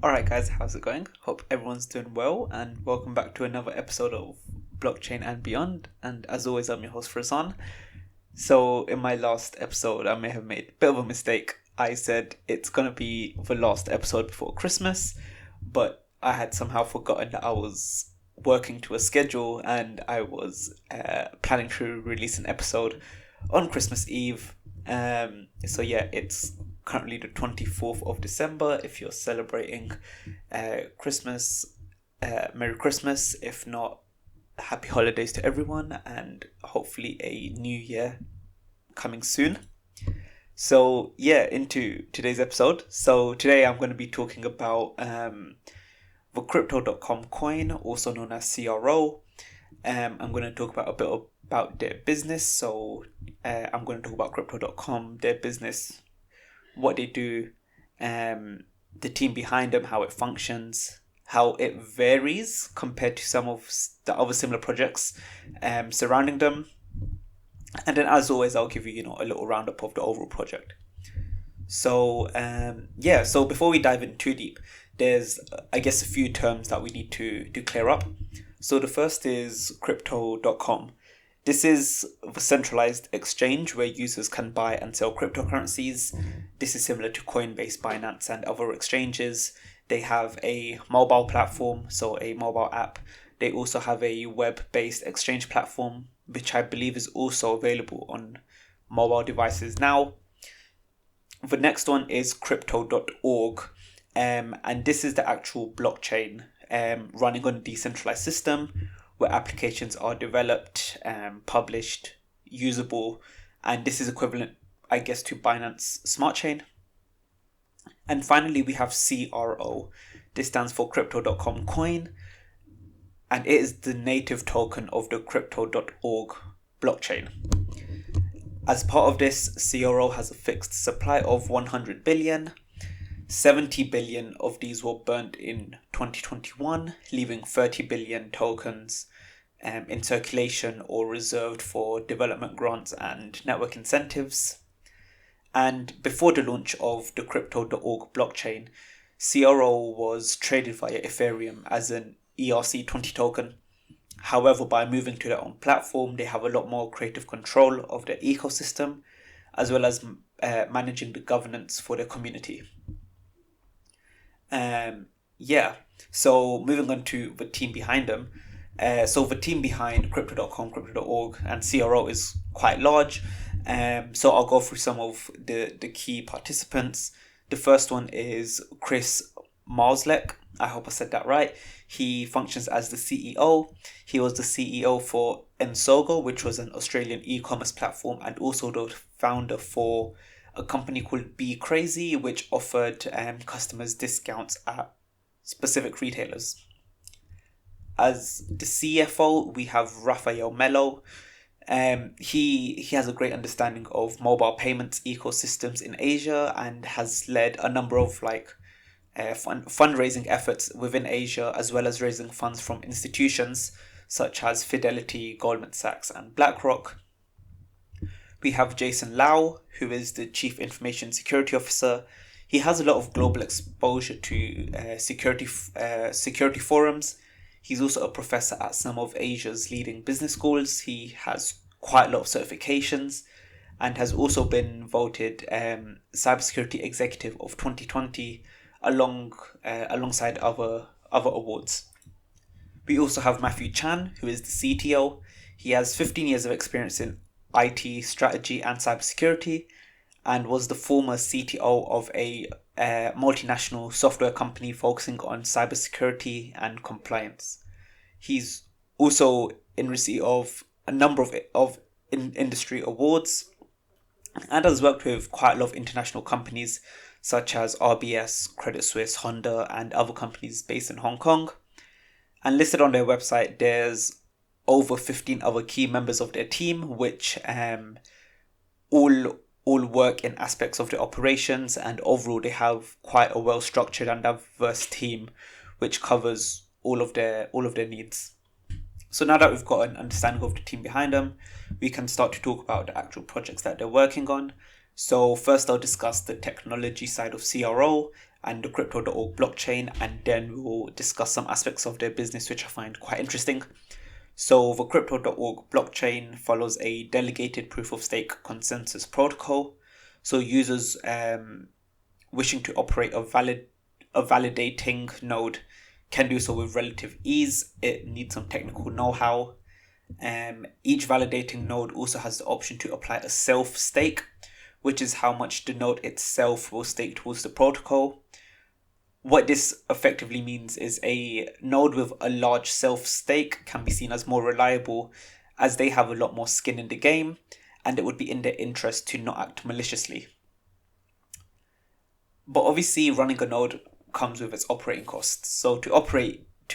Alright, guys, how's it going? Hope everyone's doing well, and welcome back to another episode of Blockchain and Beyond. And as always, I'm your host, Farzan. So, in my last episode, I may have made a bit of a mistake. I said it's gonna be the last episode before Christmas, but I had somehow forgotten that I was working to a schedule and I was planning to release an episode on Christmas Eve. It's currently the 24th of December. If you're celebrating Christmas, Merry Christmas. If not, happy holidays to everyone, and hopefully a new year coming soon. So into today's episode. So today I'm going to be talking about the Crypto.com coin, also known as CRO. I'm going to talk about a bit about their business. So I'm going to talk about Crypto.com, their business, what they do, the team behind them, how it functions, how it varies compared to some of the other similar projects surrounding them. And then, as always, I'll give you, a little roundup of the overall project. So, so before we dive in too deep, there's, I guess, a few terms that we need to clear up. So the first is Crypto.com. This is the centralized exchange where users can buy and sell cryptocurrencies. This is similar to Coinbase, Binance, and other exchanges. They have a mobile platform, so a mobile app. They also have a web-based exchange platform, which I believe is also available on mobile devices now. The next one is Crypto.org, and this is the actual blockchain running on a decentralized system, where applications are developed, published, usable, and this is equivalent, I guess, to Binance Smart Chain. And finally, we have CRO. This stands for Crypto.com coin, and it is the native token of the Crypto.org blockchain. As part of this, CRO has a fixed supply of 100 billion. 70 billion of these were burnt in 2021, leaving 30 billion tokens in circulation or reserved for development grants and network incentives. And before the launch of the Crypto.org blockchain, CRO was traded via Ethereum as an ERC20 token. However, by moving to their own platform, they have a lot more creative control of their ecosystem, as well as managing the governance for their community. So moving on to the team behind them. So the team behind Crypto.com, Crypto.org, and CRO is quite large. So I'll go through some of the key participants. The first one is Chris Marszalek. I hope I said that right. He functions as the CEO. He was the CEO for Ensogo, which was an Australian e-commerce platform, and also the founder for a company called Be Crazy, which offered customers discounts at specific retailers. As the CFO, we have Rafael Mello. He has a great understanding of mobile payments ecosystems in Asia and has led a number of fundraising efforts within Asia, as well as raising funds from institutions such as Fidelity, Goldman Sachs, and BlackRock. We have Jason Lau, who is the Chief Information Security Officer. He has a lot of global exposure to security forums. He's also a professor at some of Asia's leading business schools. He has quite a lot of certifications and has also been voted Cybersecurity Executive of 2020 alongside other awards. We also have Matthew Chan, who is the CTO. He has 15 years of experience in IT strategy and cybersecurity, and was the former CTO of a multinational software company focusing on cybersecurity and compliance. He's also in receipt of a number of industry awards, and has worked with quite a lot of international companies such as RBS, Credit Suisse, Honda, and other companies based in Hong Kong. And listed on their website, there's over 15 other key members of their team, which all work in aspects of the operations, and overall they have quite a well-structured and diverse team which covers all of their needs. So now that we've got an understanding of the team behind them, we can start to talk about the actual projects that they're working on. So first I'll discuss the technology side of CRO, and the crypto.org blockchain, and then we'll discuss some aspects of their business which I find quite interesting. So the crypto.org blockchain follows a delegated proof of stake consensus protocol. So users wishing to operate a validating node can do so with relative ease. It needs some technical know-how. Each validating node also has the option to apply a self stake, which is how much the node itself will stake towards the protocol. What this effectively means is a node with a large self stake can be seen as more reliable, as they have a lot more skin in the game, and it would be in their interest to not act maliciously. But obviously, running a node comes with its operating costs. So to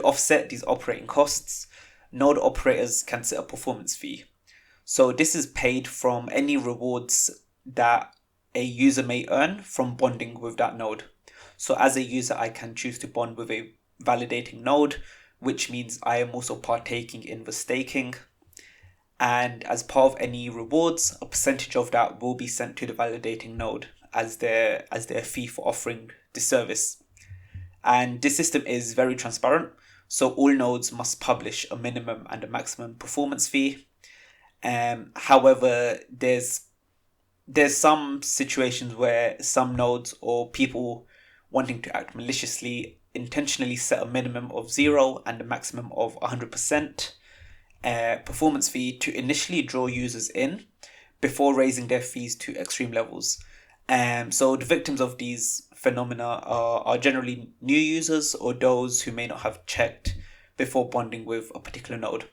offset these operating costs, node operators can set a performance fee. So this is paid from any rewards that a user may earn from bonding with that node. So as a user, I can choose to bond with a validating node, which means I am also partaking in the staking. And as part of any rewards, a percentage of that will be sent to the validating node as their fee for offering the service. And this system is very transparent, so all nodes must publish a minimum and a maximum performance fee. However, there's some situations where some nodes or people wanting to act maliciously intentionally set a minimum of 0 and a maximum of 100% performance fee to initially draw users in before raising their fees to extreme levels. So the victims of these phenomena are generally new users or those who may not have checked before bonding with a particular node.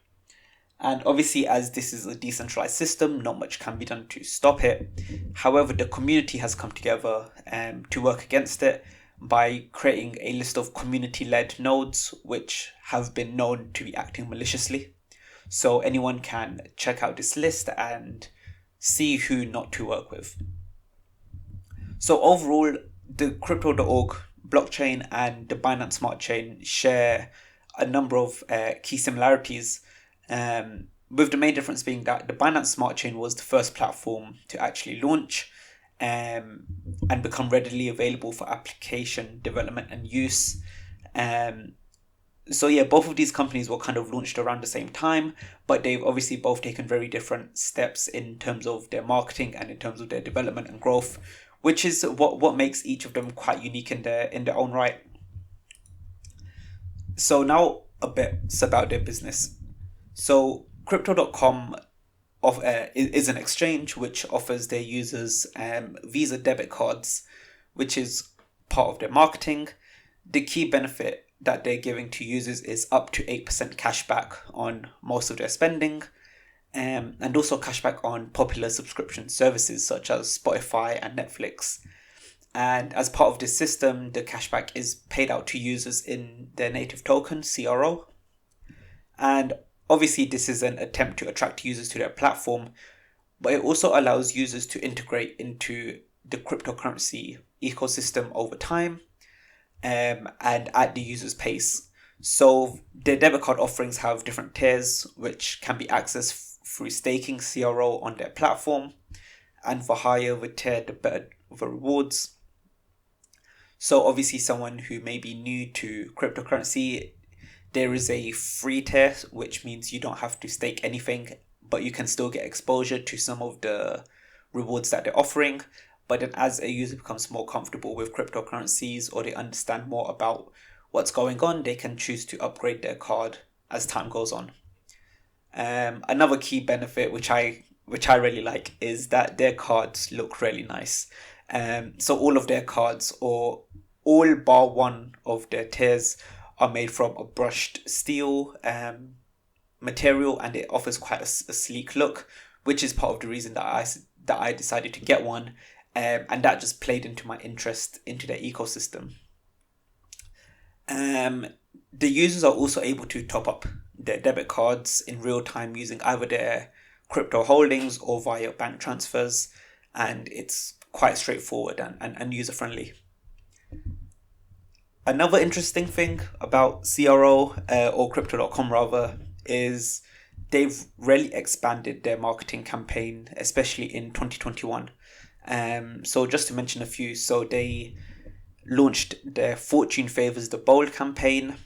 And obviously, as this is a decentralized system, not much can be done to stop it. However, the community has come together to work against it by creating a list of community-led nodes which have been known to be acting maliciously. So anyone can check out this list and see who not to work with. So overall, the crypto.org blockchain and the Binance Smart Chain share a number of key similarities, with the main difference being that the Binance Smart Chain was the first platform to actually launch and become readily available for application development and use. So yeah, both of these companies were kind of launched around the same time, but they've obviously both taken very different steps in terms of their marketing and in terms of their development and growth, which is what makes each of them quite unique in their own right. So now a bit about their business. So crypto.com is an exchange which offers their users Visa debit cards, which is part of their marketing. The key benefit that they're giving to users is up to 8% cashback on most of their spending, and also cashback on popular subscription services such as Spotify and Netflix. And as part of this system, the cashback is paid out to users in their native token, CRO. And obviously, this is an attempt to attract users to their platform, but it also allows users to integrate into the cryptocurrency ecosystem over time, and at the user's pace. So their debit card offerings have different tiers, which can be accessed through staking CRO on their platform, and for higher the tier, the better the rewards. So obviously, someone who may be new to cryptocurrency, there is a free tier, which means you don't have to stake anything, but you can still get exposure to some of the rewards that they're offering. But then as a user becomes more comfortable with cryptocurrencies or they understand more about what's going on, they can choose to upgrade their card as time goes on. Another key benefit, which I really like, is that their cards look really nice. So all of their cards, or all bar one of their tiers, are made from a brushed steel material, and it offers quite a sleek look, which is part of the reason that I decided to get one, and that just played into my interest into their ecosystem. The users are also able to top up their debit cards in real time using either their crypto holdings or via bank transfers, and it's quite straightforward and user friendly. Another interesting thing about CRO, or crypto.com rather, is they've really expanded their marketing campaign, especially in 2021. So just to mention a few, so they launched their Fortune Favors the Bold campaign,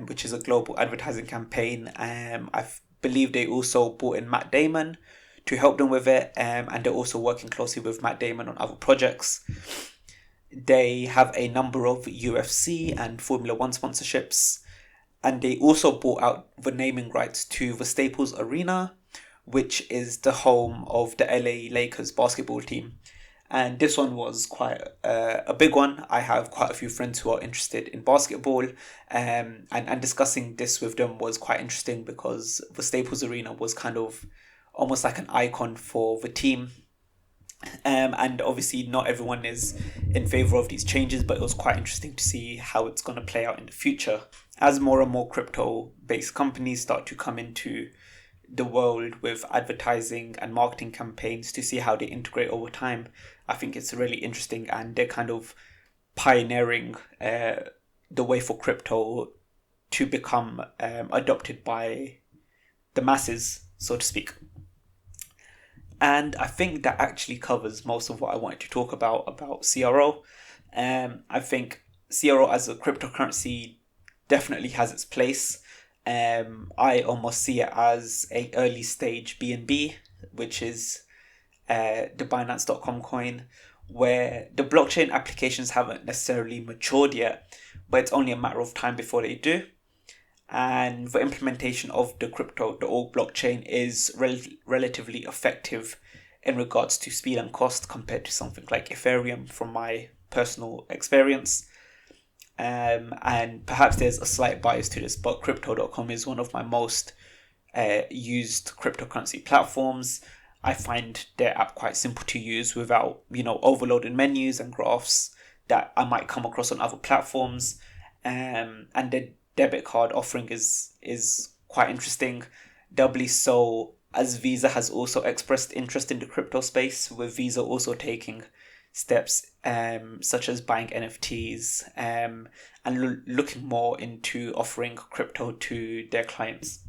which is a global advertising campaign. I believe they also brought in Matt Damon to help them with it, and they're also working closely with Matt Damon on other projects. They have a number of UFC and Formula One sponsorships, and they also bought out the naming rights to the Staples Arena, which is the home of the LA Lakers basketball team. And this one was quite a big one. I have quite a few friends who are interested in basketball, and discussing this with them was quite interesting because the Staples Arena was kind of almost like an icon for the team. And obviously, not everyone is in favor of these changes, but it was quite interesting to see how it's going to play out in the future as more and more crypto based companies start to come into the world with advertising and marketing campaigns to see how they integrate over time. I think it's really interesting, and they're kind of pioneering the way for crypto to become adopted by the masses, so to speak. And I think that actually covers most of what I wanted to talk about CRO. I think CRO as a cryptocurrency definitely has its place. I almost see it as a early stage BNB, which is the Binance.com coin, where the blockchain applications haven't necessarily matured yet, but it's only a matter of time before they do. And the implementation of the org blockchain is relatively effective in regards to speed and cost compared to something like Ethereum from my personal experience. And perhaps there's a slight bias to this, but crypto.com is one of my most used cryptocurrency platforms. I find their app quite simple to use without, overloaded menus and graphs that I might come across on other platforms. And the debit card offering is quite interesting, doubly so as Visa has also expressed interest in the crypto space, with Visa also taking steps such as buying NFTs and looking more into offering crypto to their clients.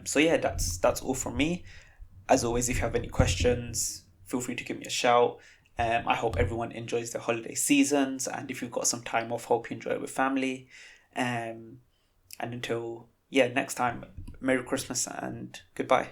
So yeah, that's all from me. As always, if you have any questions, feel free to give me a shout. I hope everyone enjoys their holiday seasons, and if you've got some time off, hope you enjoy it with family. And until next time, Merry Christmas and goodbye.